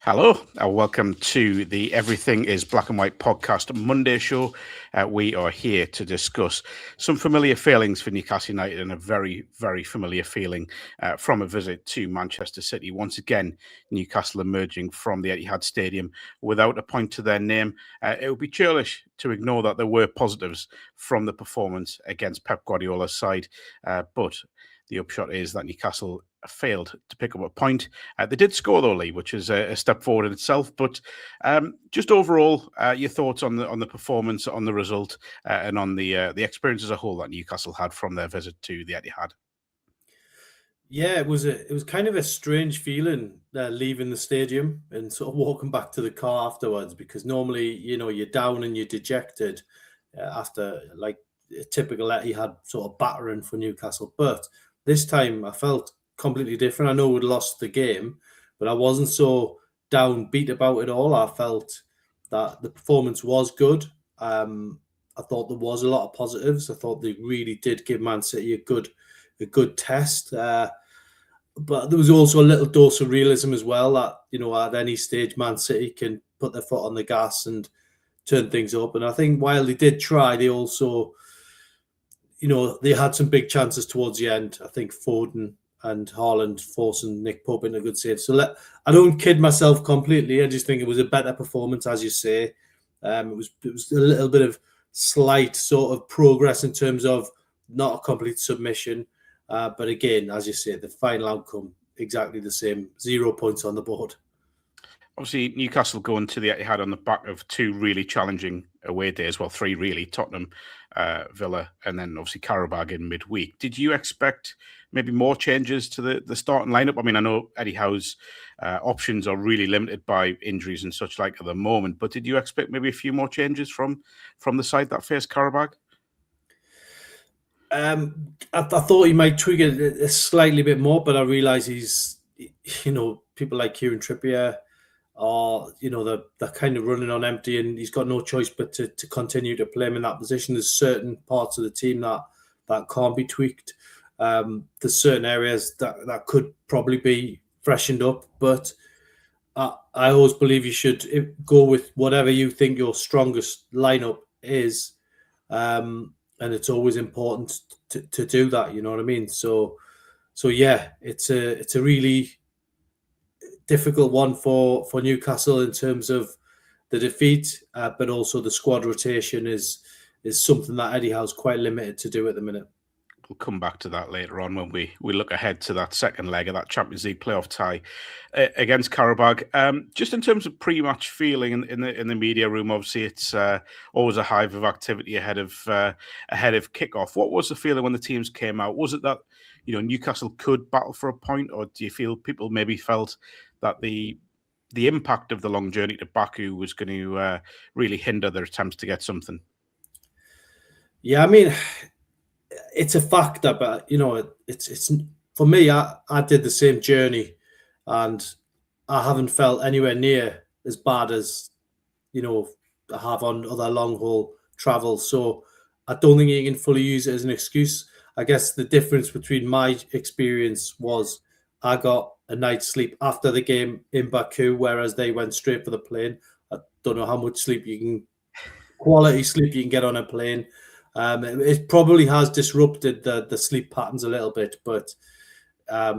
Hello, and welcome to the Everything is Black and White podcast Monday show. We are here to discuss some familiar feelings for Newcastle United and a very, very familiar feeling from a visit to Manchester City. Once again, Newcastle emerging from the Etihad Stadium without a point to their name. It would be churlish to ignore that there were positives from the performance against Pep Guardiola's side, but the upshot is that Newcastle failed to pick up a point. They did score though, Lee, which is a step forward in itself. But just overall, your thoughts on the performance, on the result, and on the experience as a whole that Newcastle had from their visit to the Etihad. Yeah, it was kind of a strange feeling leaving the stadium and sort of walking back to the car afterwards, because normally, you're down and you're dejected after like a typical Etihad sort of battering for Newcastle. But this time I felt completely different. I know we'd lost the game, but I wasn't so downbeat about it all. I felt that the performance was good. I thought there was a lot of positives. I thought they really did give Man City a good test. But there was also a little dose of realism as well that, at any stage, Man City can put their foot on the gas and turn things up. And I think while they did try, they also, they had some big chances towards the end. I think Foden and Haaland forcing Nick Pope into a good save. So I don't kid myself completely. I just think it was a better performance, as you say. It was a little bit of slight sort of progress in terms of not a complete submission. But again, as you say, the final outcome, exactly the same. 0 points on the board. Obviously, Newcastle going to the Etihad on the back of two really challenging away days. Well, three really, Tottenham, Villa, and then obviously Qarabag in midweek. Did you expect maybe more changes to the starting lineup? I mean, I know Eddie Howe's options are really limited by injuries and such like at the moment, but did you expect maybe a few more changes from the side that faced Qarabag? I thought he might tweak it a slightly bit more, but I realise he's, people like Kieran Trippier are, they're kind of running on empty, and he's got no choice but to continue to play him in that position. There's certain parts of the team that can't be tweaked. There's certain areas that could probably be freshened up, but I always believe you should go with whatever you think your strongest lineup is. And it's always important to do that, you know what I mean? So yeah, it's a really difficult one for Newcastle in terms of the defeat, but also the squad rotation is something that Eddie Howe's quite limited to do at the minute. We'll come back to that later on when we look ahead to that second leg of that Champions League playoff tie against Qarabag. Just in terms of pre-match feeling in the media room, obviously it's always a hive of activity ahead of kickoff. What was the feeling when the teams came out? Was it that Newcastle could battle for a point, or do you feel people maybe felt that the impact of the long journey to Baku was going to really hinder their attempts to get something? Yeah, I mean, it's a factor, but it's for me. I did the same journey, and I haven't felt anywhere near as bad as I have on other long haul travel. So I don't think you can fully use it as an excuse. I guess the difference between my experience was I got a night's sleep after the game in Baku, whereas they went straight for the plane. I don't know how much quality sleep you can get on a plane. It probably has disrupted the sleep patterns a little bit, but I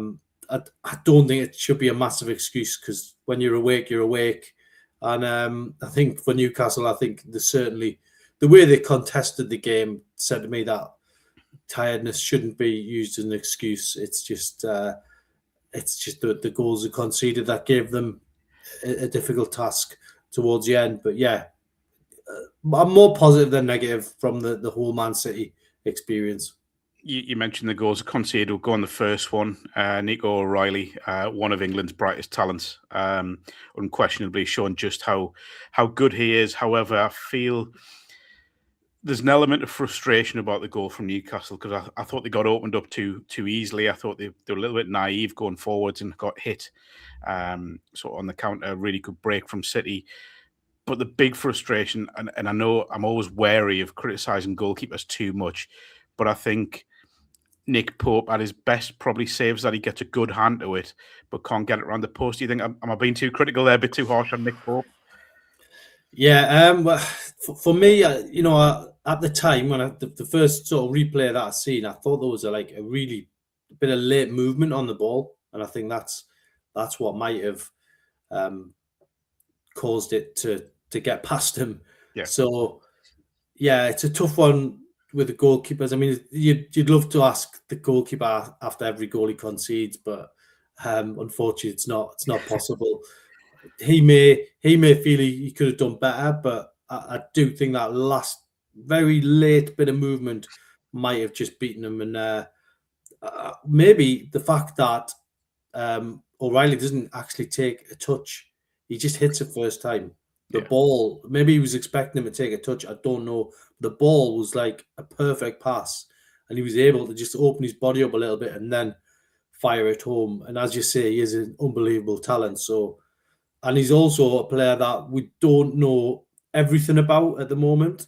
don't think it should be a massive excuse, because when you're awake, you're awake. And I think for Newcastle, I think certainly the way they contested the game said to me that tiredness shouldn't be used as an excuse. It's just the goals they conceded that gave them a difficult task towards the end. But yeah, I'm more positive than negative from the whole Man City experience. You mentioned the goals conceded. We'll go on the first one. Nico O'Reilly, one of England's brightest talents, unquestionably shown just how good he is. However, I feel there's an element of frustration about the goal from Newcastle, because I thought they got opened up too easily. I thought they were a little bit naive going forwards and got hit. So on the counter, a really good break from City. But the big frustration, and I know I'm always wary of criticising goalkeepers too much, but I think Nick Pope at his best probably saves that. He gets a good hand to it, but can't get it around the post. Do you think am I being too critical there, a bit too harsh on Nick Pope? Yeah, well, for me, at the time when the first sort of replay that I seen, I thought there was a really bit of late movement on the ball, and I think that's what might have caused it to get past him. Yeah. So, yeah, it's a tough one with the goalkeepers. I mean, you'd love to ask the goalkeeper after every goal he concedes, but unfortunately, it's not possible. He may feel he could have done better, but I do think that last very late bit of movement might have just beaten him. And maybe the fact that O'Reilly doesn't actually take a touch, he just hits it first time. The ball, maybe he was expecting him to take a touch. I don't know. The ball was like a perfect pass, and he was able to just open his body up a little bit and then fire it home. And as you say, he is an unbelievable talent. So. And he's also a player that we don't know everything about at the moment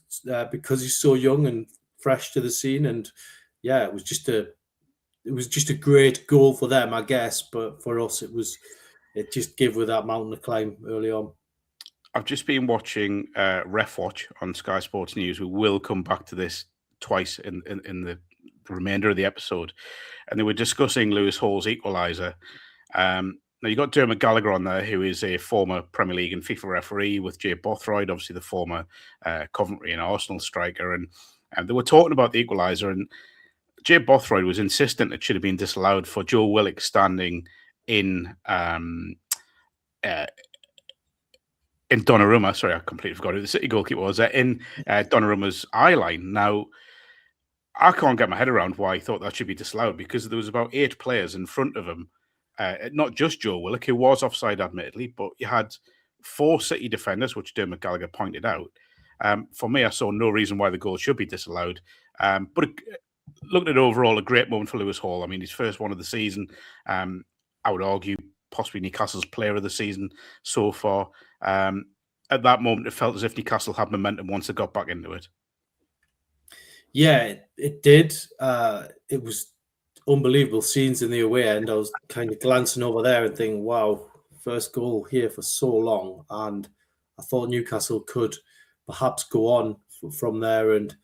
because he's so young and fresh to the scene. And yeah, it was just a great goal for them, I guess. But for us, it just gave with that mountain to climb early on. I've just been watching Ref Watch on Sky Sports News. We will come back to this twice in the remainder of the episode, and they were discussing Lewis Hall's equaliser. Now, you've got Dermot Gallagher on there, who is a former Premier League and FIFA referee, with Jay Bothroyd, obviously the former Coventry and Arsenal striker. And they were talking about the equaliser, and Jay Bothroyd was insistent it should have been disallowed for Joe Willock standing in Donnarumma. Sorry, I completely forgot who the City goalkeeper was. In Donnarumma's eye line. Now, I can't get my head around why he thought that should be disallowed, because there was about 8 players in front of him. Not just Joe Willock, who was offside, admittedly, but you had 4 City defenders, which Dermot Gallagher pointed out. For me, I saw no reason why the goal should be disallowed. But looking at overall, a great moment for Lewis Hall. I mean, his first one of the season. I would argue possibly Newcastle's player of the season so far. At that moment, it felt as if Newcastle had momentum once they got back into it. Yeah, it did. It was unbelievable scenes in the away end. I was kind of glancing over there and thinking, wow, first goal here for so long. And I thought Newcastle could perhaps go on from there and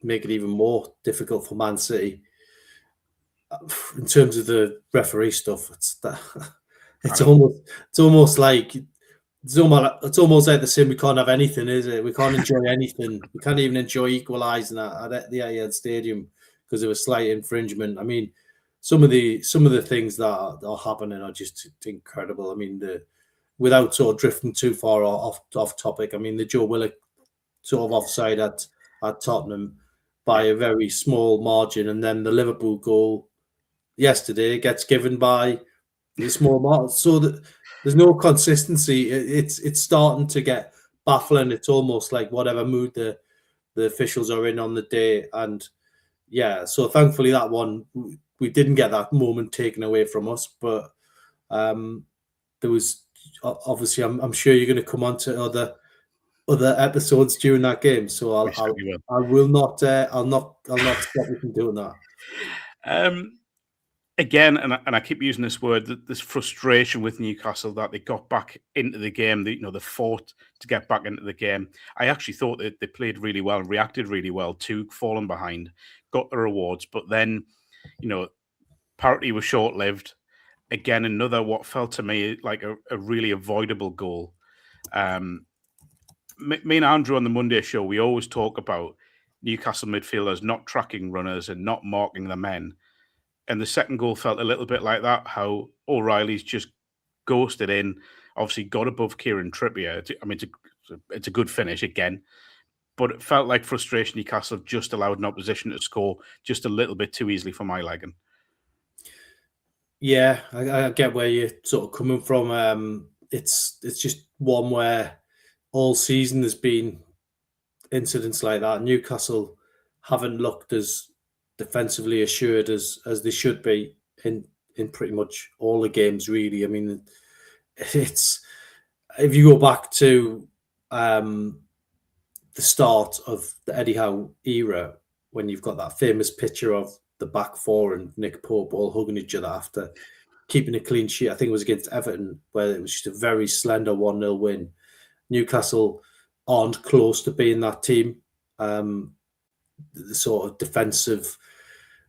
make it even more difficult for Man City. In terms of the referee stuff, it's almost like the same. We can't have anything, is it? We can't enjoy anything. We can't even enjoy equalising at the Etihad Stadium because of a slight infringement. I mean, some of the things that are happening are just incredible. I mean, without sort of drifting too far off topic, I mean, the Joe Willock sort of offside at Tottenham by a very small margin, and then the Liverpool goal yesterday gets given by the small margin. So that there's no consistency. It's starting to get baffling. It's almost like whatever mood the officials are in on the day. And yeah, so thankfully that one, we didn't get that moment taken away from us. But there was obviously, I'm sure you're going to come on to other episodes during that game. So I'll not stop you from doing that. Again, and I keep using this word, this frustration with Newcastle that they got back into the game. They fought to get back into the game. I actually thought that they played really well and reacted really well to falling behind, got the rewards, but then, parity was short-lived. Again, another what felt to me like a really avoidable goal. Me and Andrew on the Monday show, we always talk about Newcastle midfielders not tracking runners and not marking the men. And the second goal felt a little bit like that, how O'Reilly's just ghosted in, obviously got above Kieran Trippier. I mean, it's a good finish again, but it felt like frustration. Newcastle just allowed an opposition to score just a little bit too easily for my liking. Yeah, I get where you're sort of coming from. It's just one where all season there's been incidents like that. Newcastle haven't looked as defensively assured as they should be in pretty much all the games, really. I mean, it's if you go back to the start of the Eddie Howe era, when you've got that famous picture of the back four and Nick Pope all hugging each other after keeping a clean sheet. I think it was against Everton, where it was just a very slender 1-0 win. Newcastle aren't close to being that team. The sort of defensive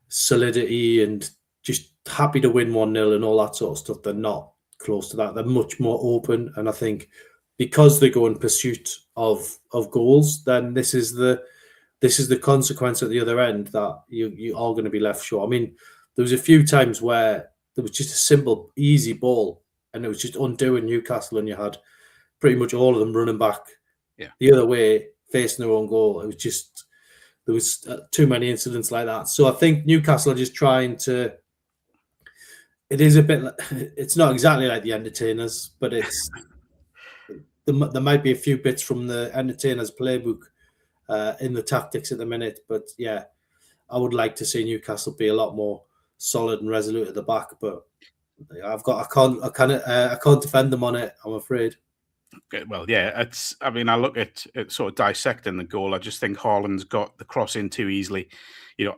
solidity and just happy to win 1-0 and all that sort of stuff, they're not close to that. They're much more open. And I think because they go in pursuit of goals, then this is the consequence at the other end, that you are going to be left short. I mean, there was a few times where there was just a simple, easy ball, and it was just undoing Newcastle, and you had pretty much all of them running back the other way, facing their own goal. It was just, there was too many incidents like that. So I think Newcastle are just trying to, it is a bit, it's not exactly like the Entertainers, but it's, there might be a few bits from the Entertainers playbook in the tactics at the minute. But yeah, I would like to see Newcastle be a lot more solid and resolute at the back, but I can't defend them on it, I'm afraid. Well, yeah, it's. I mean, I look at it sort of dissecting the goal. I just think Haaland's got the cross in too easily. You know,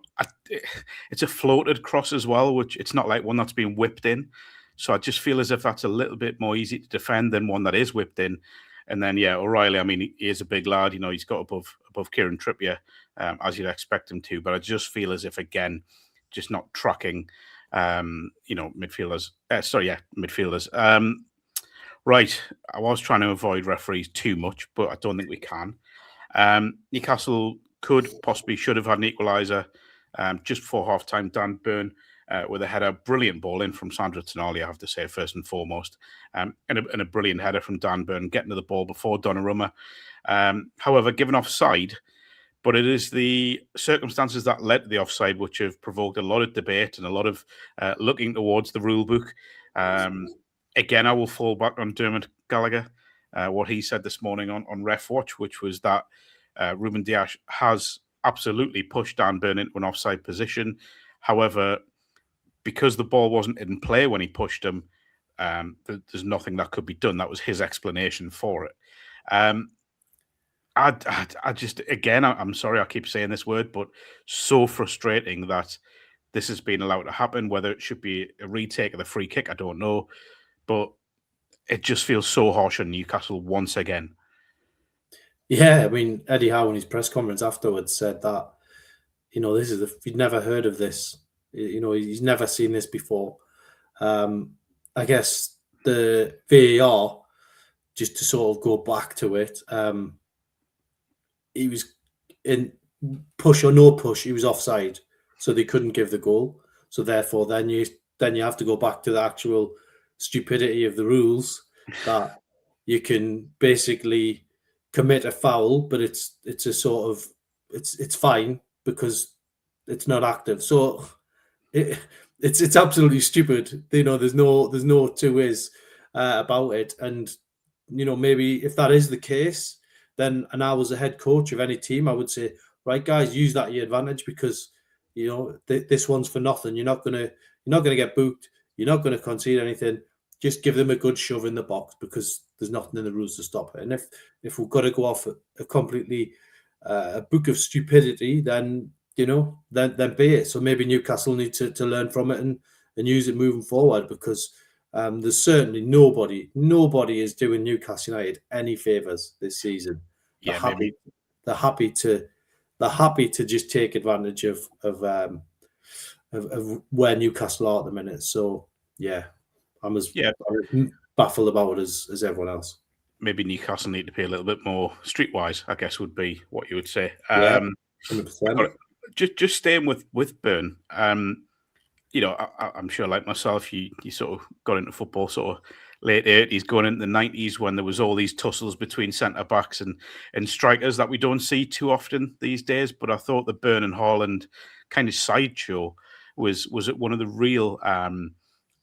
it's a floated cross as well, which it's not like one that's been whipped in. So I just feel as if that's a little bit more easy to defend than one that is whipped in. And then, yeah, O'Reilly, I mean, he is a big lad. You know, he's got above Kieran Trippier, as you'd expect him to. But I just feel as if, again, just not tracking, midfielders. Midfielders. Right, I was trying to avoid referees too much, but I don't think we can. Newcastle should have had an equaliser just before half-time. Dan Burn with a header, brilliant ball in from Sandro Tonali, I have to say, first and foremost, and a brilliant header from Dan Burn, getting to the ball before Donnarumma. However, given offside, but it is the circumstances that led to the offside which have provoked a lot of debate and a lot of looking towards the rule book. Again, I will fall back on Dermot Gallagher, what he said this morning on Ref Watch, which was that Ruben Dias has absolutely pushed Dan Burn into an offside position. However, because the ball wasn't in play when he pushed him, there's nothing that could be done. That was his explanation for it. I just, again, I'm sorry I keep saying this word, but so frustrating that this has been allowed to happen. Whether it should be a retake of the free kick, I don't know. But it just feels so harsh on Newcastle once again. Yeah, I mean, Eddie Howe in his press conference afterwards said that, he'd never heard of this. He's never seen this before. I guess the VAR, just to sort of go back to it, he was in push or no push, he was offside, so they couldn't give the goal. So therefore, then you have to go back to the actual stupidity of the rules, that you can basically commit a foul, but it's a sort of it's fine because it's not active. So it's absolutely stupid. There's no two ways about it. And maybe if that is the case, then, and I was a head coach of any team, I would say, right, guys, use that to your advantage, because this one's for nothing. You're not gonna get booked. You're not going to concede anything. Just give them a good shove in the box, because there's nothing in the rules to stop it. And if we've got to go off a completely a book of stupidity, then then be it. So maybe Newcastle need to learn from it and use it moving forward, because there's certainly nobody is doing Newcastle United any favours this season. They're happy to just take advantage of where Newcastle are at the minute. So yeah, I'm as baffled about it as everyone else. Maybe Newcastle need to be a little bit more streetwise, I guess, would be what you would say. 100%. Just staying with Burn, I'm sure, like myself, you sort of got into football sort of late 80s, going into the 90s, when there was all these tussles between centre backs and strikers that we don't see too often these days. But I thought the Burn and Haaland kind of sideshow was one of the real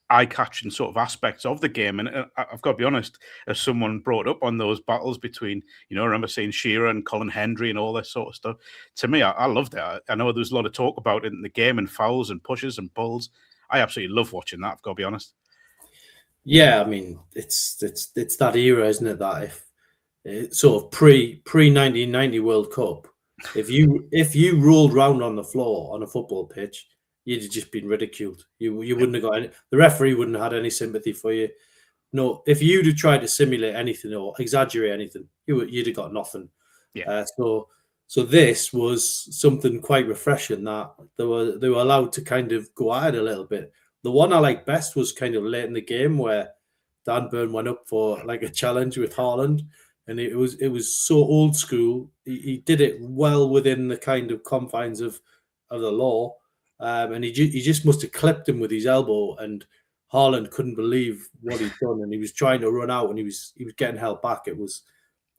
eye-catching sort of aspects of the game. And I've got to be honest, as someone brought up on those battles between, I remember seeing Shearer and Colin Hendry and all this sort of stuff. To me, I loved it. I know there was a lot of talk about it in the game, and fouls and pushes and pulls. I absolutely love watching that, I've got to be honest. Yeah, I mean, it's that era, isn't it? That if sort of pre 1990 World Cup, If you rolled round on the floor on a football pitch, you'd have just been ridiculed. You wouldn't have got any. The referee wouldn't have had any sympathy for you. No, if you'd have tried to simulate anything or exaggerate anything, you'd have got nothing. Yeah. So this was something quite refreshing that they were allowed to kind of go at it a little bit. The one I liked best was kind of late in the game where Dan Burn went up for like a challenge with Haaland, and it was so old school. He did it well within the kind of confines of the law, and he just must have clipped him with his elbow, and Haaland couldn't believe what he'd done, and he was trying to run out, and he was getting held back. It was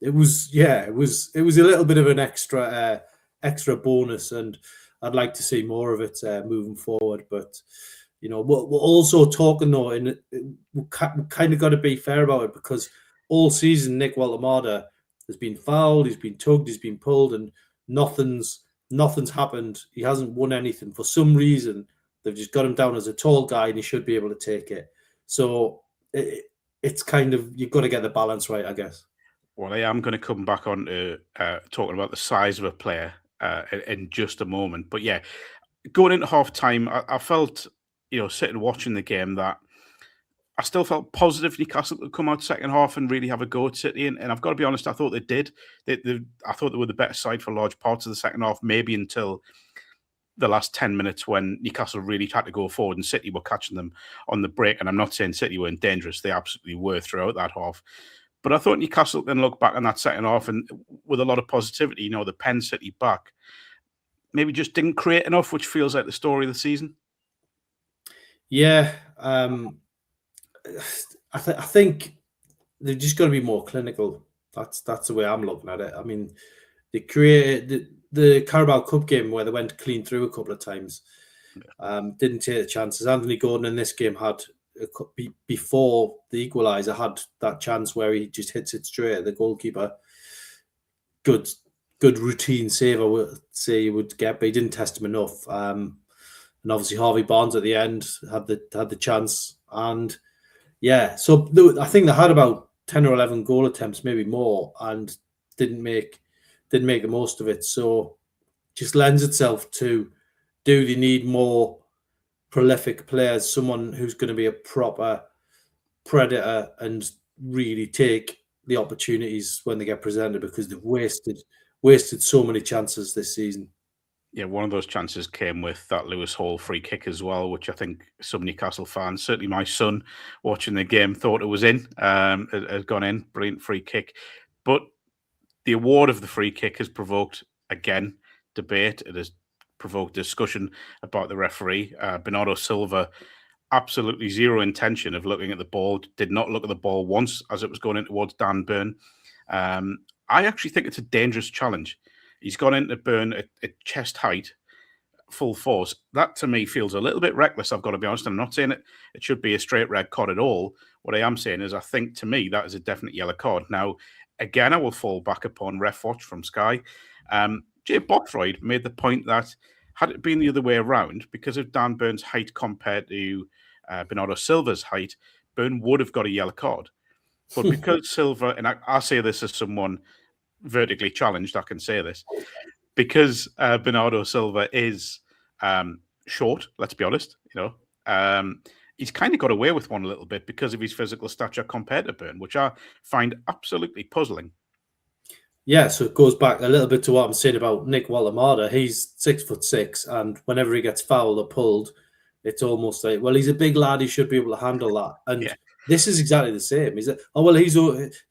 a little bit of an extra bonus, and I'd like to see more of it moving forward. But we're also talking though, and we kind of got to be fair about it, because all season Nick Walter has been fouled, he's been tugged, he's been pulled, and nothing's happened. He hasn't won anything. For some reason, they've just got him down as a tall guy, and he should be able to take it. So it's kind of, you've got to get the balance right, I guess. Well, I am going to come back on to talking about the size of a player in just a moment. But yeah, going into half time, I felt, sitting watching the game, that I still felt positive Newcastle could come out second half and really have a go at City. And I've got to be honest, I thought they did. I thought they were the better side for large parts of the second half, maybe until the last 10 minutes when Newcastle really had to go forward and City were catching them on the break. And I'm not saying City weren't dangerous. They absolutely were throughout that half. But I thought Newcastle can look back on that second half and with a lot of positivity, the Penn City back, maybe just didn't create enough, which feels like the story of the season. Yeah. I think they've just got to be more clinical. That's the way I'm looking at it. I mean, they created the Carabao Cup game where they went clean through a couple of times. Didn't take the chances. Anthony Gordon in this game had, before the equaliser, had that chance where he just hits it straight at the goalkeeper. Good routine save, I would say you would get, but he didn't test him enough. And obviously Harvey Barnes at the end had the chance, and yeah, so I think they had about 10 or 11 goal attempts, maybe more, and didn't make the most of it. So just lends itself to, do they need more prolific players, someone who's going to be a proper predator and really take the opportunities when they get presented, because they've wasted so many chances this season. Yeah, one of those chances came with that Lewis Hall free kick as well, which I think some Newcastle fans, certainly my son watching the game, thought it was in. It had gone in. Brilliant free kick. But the award of the free kick has provoked, again, debate. It has provoked discussion about the referee. Bernardo Silva, absolutely zero intention of looking at the ball, did not look at the ball once as it was going in towards Dan Burn. I actually think it's a dangerous challenge. He's gone into Burn at chest height, full force. That, to me, feels a little bit reckless, I've got to be honest. I'm not saying it should be a straight red card at all. What I am saying is I think, to me, that is a definite yellow card. Now, again, I will fall back upon Ref Watch from Sky. Jay Bothroyd made the point that had it been the other way around, because of Dan Burn's height compared to Bernardo Silva's height, Burn would have got a yellow card. But because Silva, and I say this as someone vertically challenged, I can say this, because Bernardo Silva is short, let's be honest, he's kind of got away with one a little bit because of his physical stature compared to Burn, which I find absolutely puzzling. Yeah, so it goes back a little bit to what I'm saying about Nick Walter. He's 6'6", and whenever he gets fouled or pulled, it's almost like, well, he's a big lad, he should be able to handle that. And this is exactly the same. He's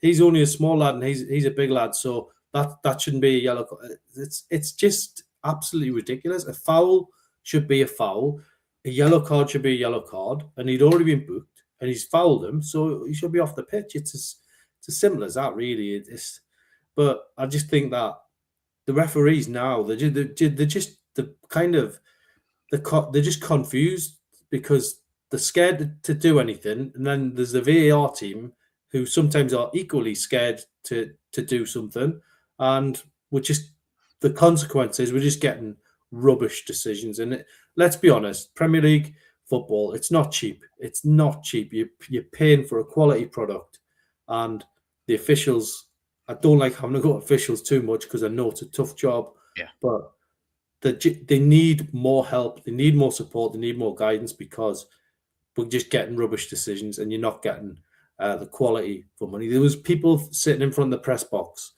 he's only a small lad and he's a big lad, so that shouldn't be a yellow card. It's just absolutely ridiculous. A foul should be a foul. A yellow card should be a yellow card, and he'd already been booked, and he's fouled him, so he should be off the pitch. It's as simple as that, really. But I just think that the referees now, they're just confused because they're scared to do anything, and then there's the VAR team who sometimes are equally scared to do something, and the consequences, we're just getting rubbish decisions. And let's be honest, Premier League football, it's not cheap. It's not cheap. You're paying for a quality product, and the officials, I don't like having to go to officials too much because I know it's a tough job. but they need more help. They need more support. They need more guidance because we're just getting rubbish decisions, and you're not getting the quality for money. There was people sitting in front of the press box.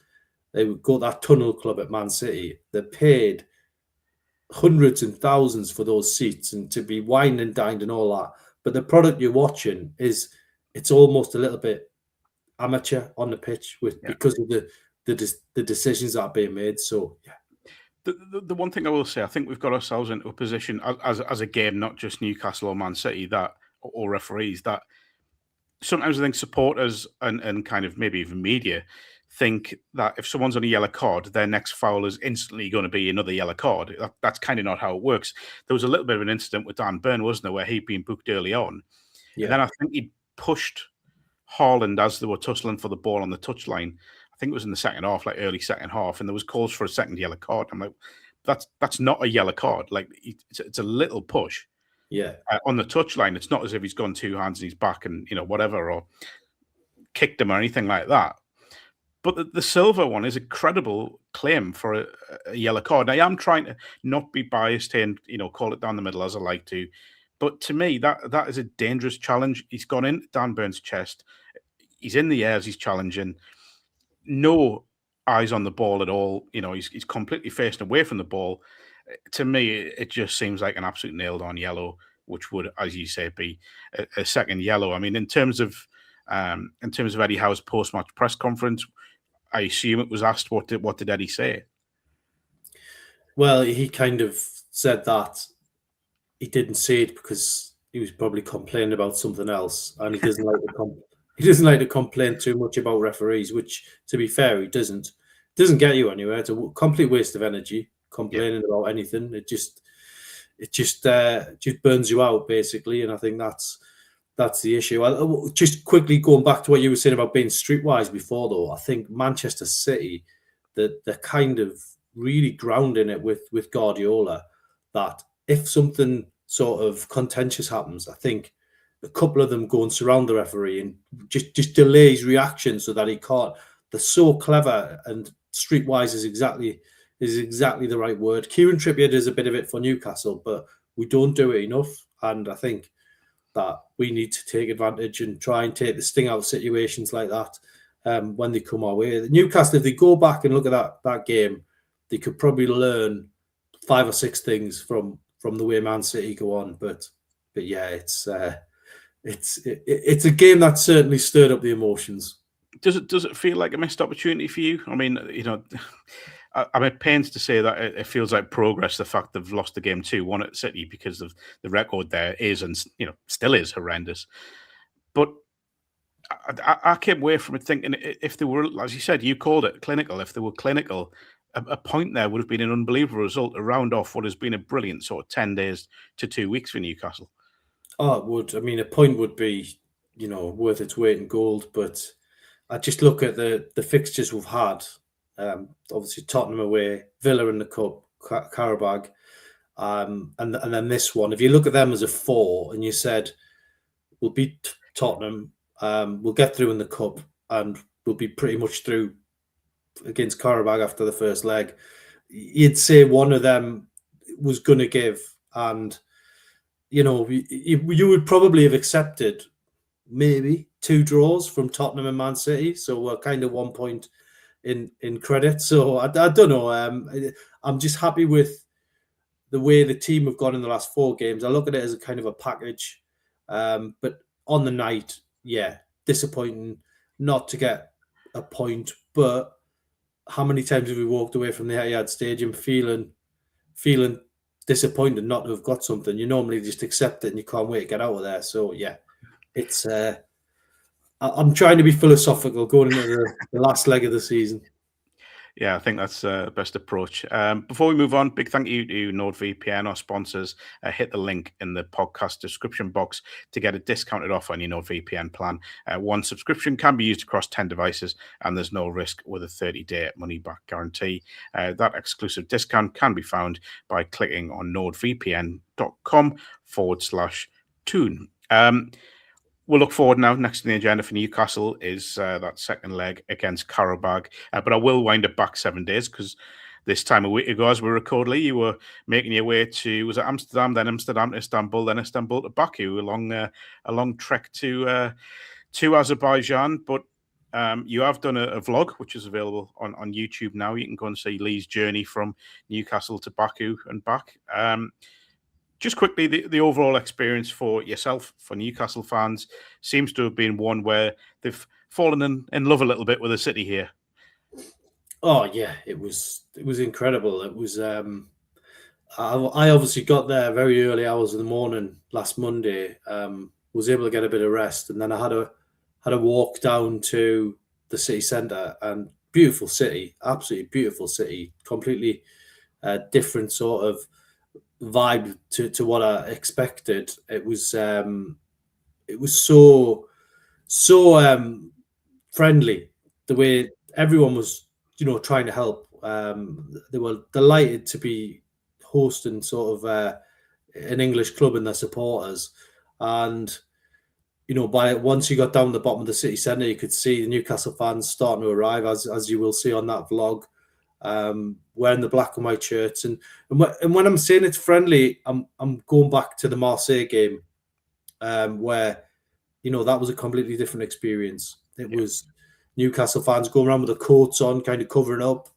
They would go to that tunnel club at Man City. They paid hundreds and thousands for those seats and to be wined and dined and all that. But the product you're watching it's almost a little bit amateur on the pitch because of the decisions that are being made. So yeah. The one thing I will say, I think we've got ourselves into a position as a game, not just Newcastle or Man City, or referees, that sometimes I think supporters and kind of maybe even media think that if someone's on a yellow card, their next foul is instantly going to be another yellow card. That's kind of not how it works. There was a little bit of an incident with Dan Burn, wasn't there, where he'd been booked early on. Yeah. And then I think he pushed Haaland as they were tussling for the ball on the touchline. I think it was in the second half, like early second half, and there was calls for a second yellow card. I'm like, that's not a yellow card. Like it's a little push. Yeah. On the touchline, it's not as if he's gone two hands in his back and whatever, or kicked him or anything like that. But the silver one is a credible claim for a yellow card. I am trying to not be biased here and call it down the middle as I like to, but to me that is a dangerous challenge. He's gone in Dan Burn's chest. He's in the air as he's challenging. No eyes on the ball at all. He's completely facing away from the ball. To me, it just seems like an absolute nailed-on yellow, which would, as you say, be a second yellow. I mean, in terms of Eddie Howe's post-match press conference, I assume it was asked what did Eddie say? Well, he kind of said that he didn't say it because he was probably complaining about something else, and he doesn't like to complain too much about referees. Which, to be fair, he doesn't. It doesn't get you anywhere. It's a complete waste of energy complaining about anything. It just burns you out basically, and I think that's the issue. Just quickly going back to what you were saying about being streetwise before, though, I think Manchester City, they're kind of really grounding it with Guardiola, that if something sort of contentious happens, I think a couple of them go and surround the referee and just delay his reaction so that he can't. They're so clever, and streetwise is exactly the right word. Kieran Trippier does a bit of it for Newcastle, but we don't do it enough, and I think that we need to take advantage and try and take the sting out of situations like that when they come our way. Newcastle, if they go back and look at that game, they could probably learn 5 or 6 things from the way Man City go on. But yeah, it's a game that certainly stirred up the emotions. Does it feel like a missed opportunity for you? I mean, I'm at pains to say that it feels like progress, the fact they've lost the game 2-1 at City, because of the record there is, and still is, horrendous. But I came away from it thinking, if they were, as you said, you called it clinical, if they were clinical, a point there would have been an unbelievable result to round off what has been a brilliant sort of 10 days to 2 weeks for Newcastle. Oh, it would. I mean, a point would be, worth its weight in gold. But I just look at the fixtures we've had. Obviously, Tottenham away, Villa in the Cup, Qarabag, and then this one. If you look at them as a 4 and you said, we'll beat Tottenham, we'll get through in the Cup, and we'll be pretty much through against Qarabag after the first leg, you'd say one of them was going to give. And, you would probably have accepted maybe 2 draws from Tottenham and Man City. So we're kind of 1 point in credit. So I don't know. I'm just happy with the way the team have gone in the last 4 games. I look at it as a kind of a package. But on the night, yeah, disappointing not to get a point. But how many times have we walked away from the Etihad Stadium feeling disappointed not to have got something? You normally just accept it and you can't wait to get out of there. So yeah, it's I'm trying to be philosophical going into the last leg of the season. Yeah, I think that's the best approach. Before we move on, big thank you to NordVPN, our sponsors. Hit the link in the podcast description box to get a discounted offer on your NordVPN plan. One subscription can be used across 10 devices, and there's no risk with a 30-day money-back guarantee. That exclusive discount can be found by clicking on nordvpn.com/tune. We'll look forward now. Next on the agenda for Newcastle is that second leg against Qarabag. But I will wind it back 7 days, because this time a week ago as we record, Lee. You were making your way to, was it Amsterdam, then Amsterdam to Istanbul, then Istanbul to Baku, a long trek to Azerbaijan. But you have done a vlog, which is available on YouTube now. You can go and see Lee's journey from Newcastle to Baku and back. Just quickly, the overall experience for yourself, for Newcastle fans, seems to have been one where they've fallen in love a little bit with the city here. Oh yeah, it was incredible. It was I obviously got there very early hours of the morning last Monday. Was able to get a bit of rest, and then I had a walk down to the city centre, and beautiful city, absolutely beautiful city, completely different sort of vibe to what I expected. It was so friendly, the way everyone was, trying to help. They were delighted to be hosting sort of an English club and their supporters. And once you got down the bottom of the city centre, you could see the Newcastle fans starting to arrive, as you will see on that vlog, wearing the black and white shirts. And when I'm saying it's friendly, I'm going back to the Marseille game, where that was a completely different experience. It was Newcastle fans going around with the coats on, kind of covering up,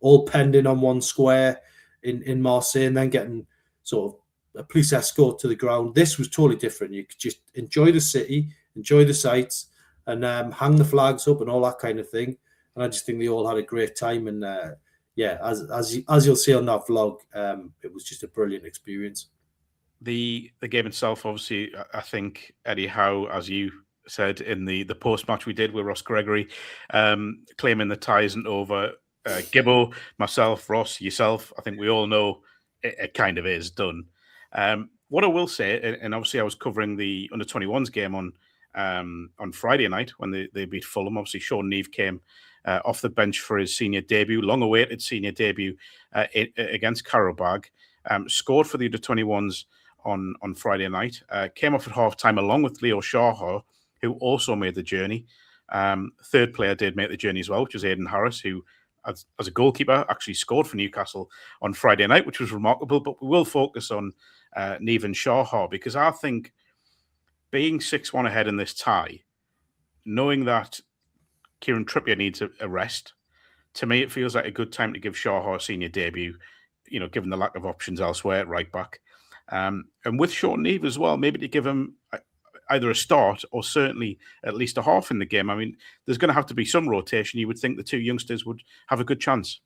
all penned in on one square in Marseille, and then getting sort of a police escort to the ground. This was totally different. You could just enjoy the city, enjoy the sights, and hang the flags up and all that kind of thing. And I just think they all had a great time. And as you'll see on that vlog, it was just a brilliant experience. The game itself, obviously, I think Eddie Howe, as you said in the post match we did with Ross Gregory, claiming the tie isn't over. Gibbo, myself, Ross, yourself, I think we all know it kind of is done. What I will say, and obviously I was covering the under-21s game on Friday night when they beat Fulham. Obviously, Sean Neave came off the bench for his senior debut, long-awaited senior debut against Qarabag. Scored for the under-21s on Friday night. Came off at half-time along with Leo Shaha, who also made the journey. Third player did make the journey as well, which was Aidan Harris, who, as a goalkeeper, actually scored for Newcastle on Friday night, which was remarkable. But we will focus on Neave and Shaha, because I think being 6-1 ahead in this tie, knowing that Kieran Trippier needs a rest, to me it feels like a good time to give Shaha a senior debut, given the lack of options elsewhere at right back. And with Sean Neave as well, maybe to give him either a start or certainly at least a half in the game. I mean, there's going to have to be some rotation. You would think the two youngsters would have a good chance.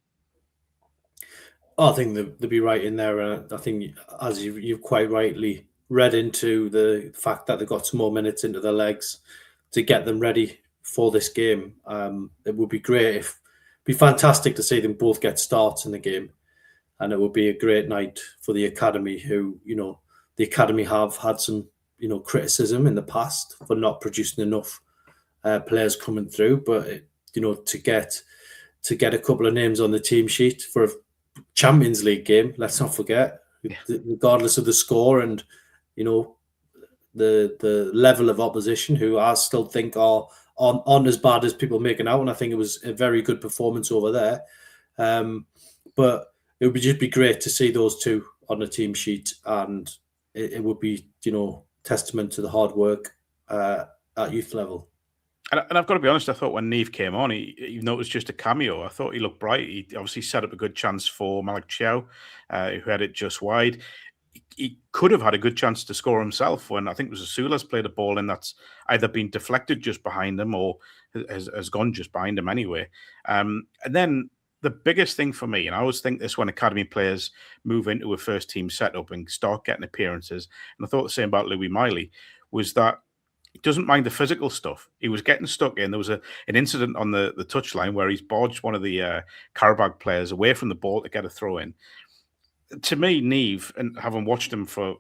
I think they'll be right in there. I think, as you've quite rightly read into the fact that they've got some more minutes into their legs to get them ready for this game. It would be great it'd be fantastic to see them both get starts in the game. And it would be a great night for the academy, who, the academy have had some, criticism in the past for not producing enough players coming through. But, to get a couple of names on the team sheet for a Champions League game, let's not forget, regardless of the score and, the level of opposition, who I still think aren't as bad as people making out. And I think it was a very good performance over there. But it would just be great to see those two on the team sheet, and it would be, testament to the hard work at youth level. And I've got to be honest, I thought when Neave came on, even though it was just a cameo, I thought he looked bright. He obviously set up a good chance for Malik Chow, who had it just wide. He could have had a good chance to score himself when I think it was Asula's played a ball in that's either been deflected just behind him or has gone just behind him anyway. And then the biggest thing for me, and I always think this when academy players move into a first team setup and start getting appearances, and I thought the same about Louis Miley, was that he doesn't mind the physical stuff. He was getting stuck in. There was an incident on the touchline where he's bodged one of the Qarabag players away from the ball to get a throw in. To me, Neave, and having watched him for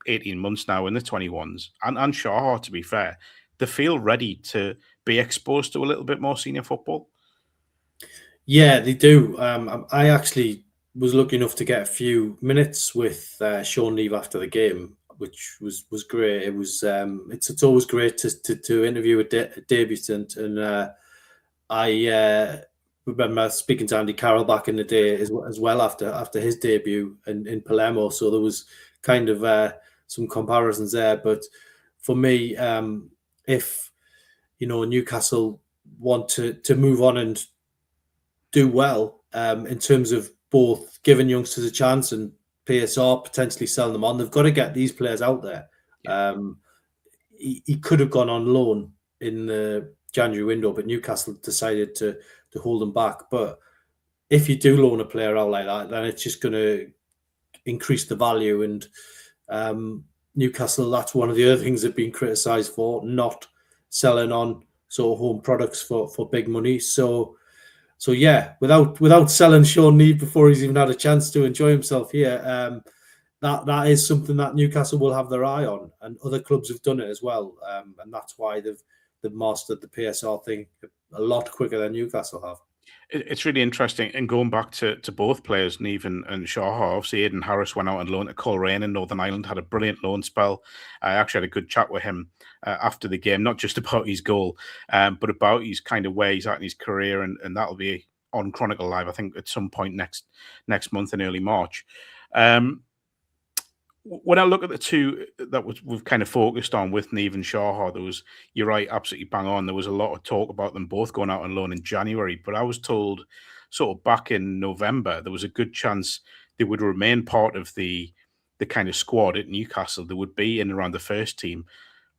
18 months now in the 21s, and Shaha, to be fair, they feel ready to be exposed to a little bit more senior football. Yeah, they do. I actually was lucky enough to get a few minutes with Sean Neave after the game, which was great. It was it's always great to interview a debutant, and I remember speaking to Andy Carroll back in the day as well after his debut in Palermo. So there was kind of some comparisons there. But for me, if Newcastle want to move on and do well in terms of both giving youngsters a chance and PSR potentially selling them on, they've got to get these players out there. Yeah. He could have gone on loan in the January window, but Newcastle decided to hold him back. But if you do loan a player out like that, then it's just going to increase the value. And Newcastle, that's one of the other things they've been criticised for, not selling on sort of home products for big money. So yeah, without selling Sean Neave before he's even had a chance to enjoy himself here, that is something that Newcastle will have their eye on, and other clubs have done it as well, and that's why they've mastered the PSR thing a lot quicker than Newcastle have. It's really interesting, and going back to both players, Neve and Shaw. Obviously, Aidan Harris went out on loan to Coleraine in Northern Ireland, had a brilliant loan spell. I actually had a good chat with him after the game, not just about his goal, but about his kind of where he's at in his career, and that'll be on Chronicle Live, I think, at some point next month in early March. When I look at the two that we've kind of focused on with Neve and Shaw, you're right, absolutely bang on. There was a lot of talk about them both going out on loan in January, but I was told sort of back in November there was a good chance they would remain part of the kind of squad at Newcastle. They would be in around the first team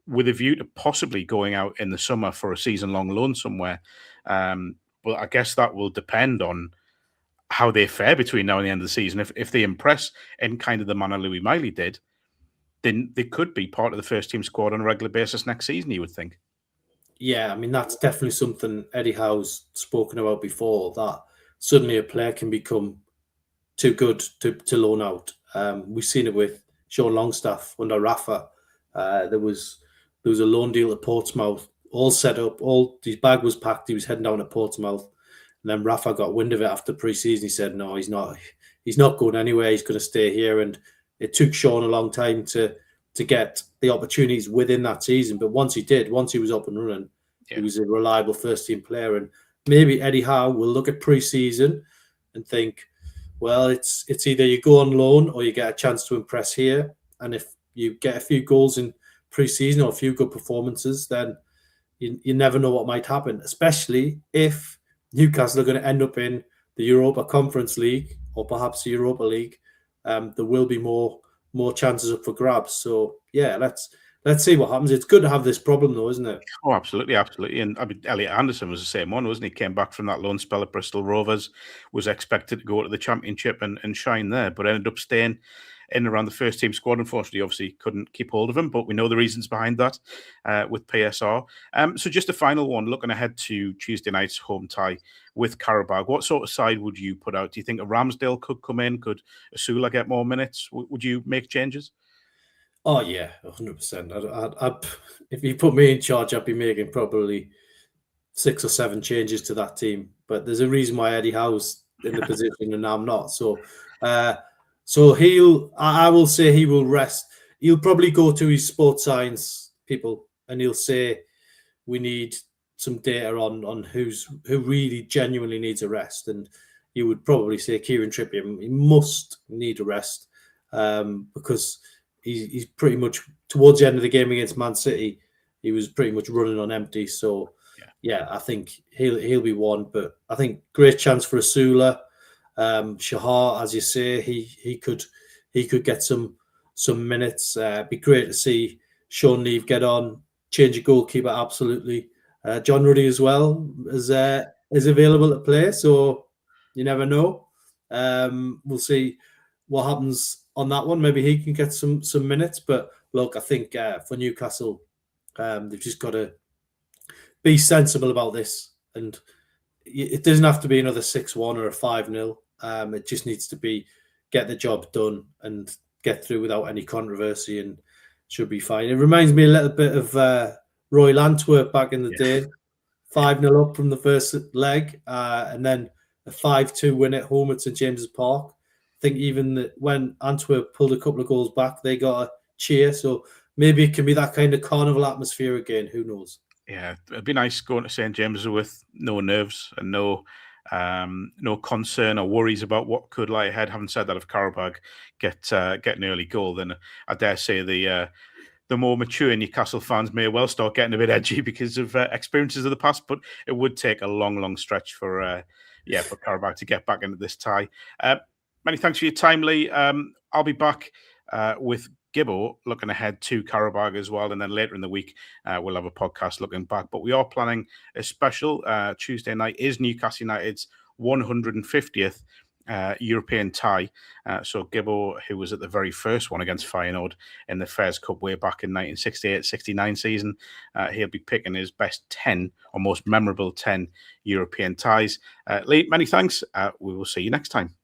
with a view to possibly going out in the summer for a season-long loan somewhere. But I guess that will depend on how they fare between now and the end of the season. If they impress in kind of the manner Louis Miley did, then they could be part of the first team squad on a regular basis next season, you would think. Yeah, I mean, that's definitely something Eddie Howe's spoken about before, that suddenly a player can become too good to loan out. We've seen it with Sean Longstaff under Rafa. There was a loan deal at Portsmouth, all set up, his bag was packed, he was heading down to Portsmouth. And then Rafa got wind of it after pre-season. He said, no, he's not going anywhere. He's going to stay here. And it took Sean a long time to get the opportunities within that season. But once he was up and running, he was a reliable first-team player. And maybe Eddie Howe will look at pre-season and think, well, it's either you go on loan or you get a chance to impress here. And if you get a few goals in pre-season or a few good performances, then you never know what might happen, especially if Newcastle are going to end up in the Europa Conference League or perhaps the Europa League. There will be more chances up for grabs. So yeah, let's see what happens. It's good to have this problem, though, isn't it? Oh, absolutely, absolutely. And I mean, Elliot Anderson was the same one, wasn't he? Came back from that loan spell at Bristol Rovers, was expected to go to the Championship and shine there, but ended up staying in around the first team squad. Unfortunately, obviously couldn't keep hold of him, but we know the reasons behind that with PSR. So just a final one, looking ahead to Tuesday night's home tie with Qarabag. What sort of side would you put out? Do you think a Ramsdale could come in? Could Asula get more minutes? Would you make changes? Oh yeah, 100%. If you put me in charge, I'd be making probably 6 or 7 changes to that team. But there's a reason why Eddie Howe's in the position and I'm not. So I will say he will rest. He'll probably go to his sports science people and he'll say we need some data on who really genuinely needs a rest. And you would probably say Kieran Trippier, he must need a rest because he's pretty much towards the end of the game against Man City, he was pretty much running on empty. So yeah, I think he'll be one. But I think great chance for Asula. Shahar, as you say, he could get some minutes. Be great to see Sean Neave get on, change a goalkeeper, absolutely. John Ruddy as well is available to play, so you never know. We'll see what happens on that one. Maybe he can get some minutes. But look, I think for Newcastle, they've just got to be sensible about this, and it doesn't have to be another 6-1 or a 5-0. It just needs to be get the job done and get through without any controversy, and should be fine. It reminds me a little bit of Royal Antwerp back in the day, 5-0 up from the first leg, and then a 5-2 win at home at St James's Park. I think even when Antwerp pulled a couple of goals back, they got a cheer. So maybe it can be that kind of carnival atmosphere again. Who knows? Yeah, it'd be nice going to St James's with no nerves and no no concern or worries about what could lie ahead. Having said that, if Qarabag get an early goal, then I dare say the more mature Newcastle fans may well start getting a bit edgy because of experiences of the past. But it would take a long stretch for Qarabag to get back into this tie. Many thanks for your time, Lee. I'll be back with Gibbo looking ahead to Qarabag as well, and then later in the week we'll have a podcast looking back. But we are planning a special. Tuesday night is Newcastle United's 150th European tie. So Gibbo, who was at the very first one against Feyenoord in the Fairs Cup way back in 1968-69 season, he'll be picking his best 10 or most memorable 10 European ties. Lee, many thanks. We will see you next time.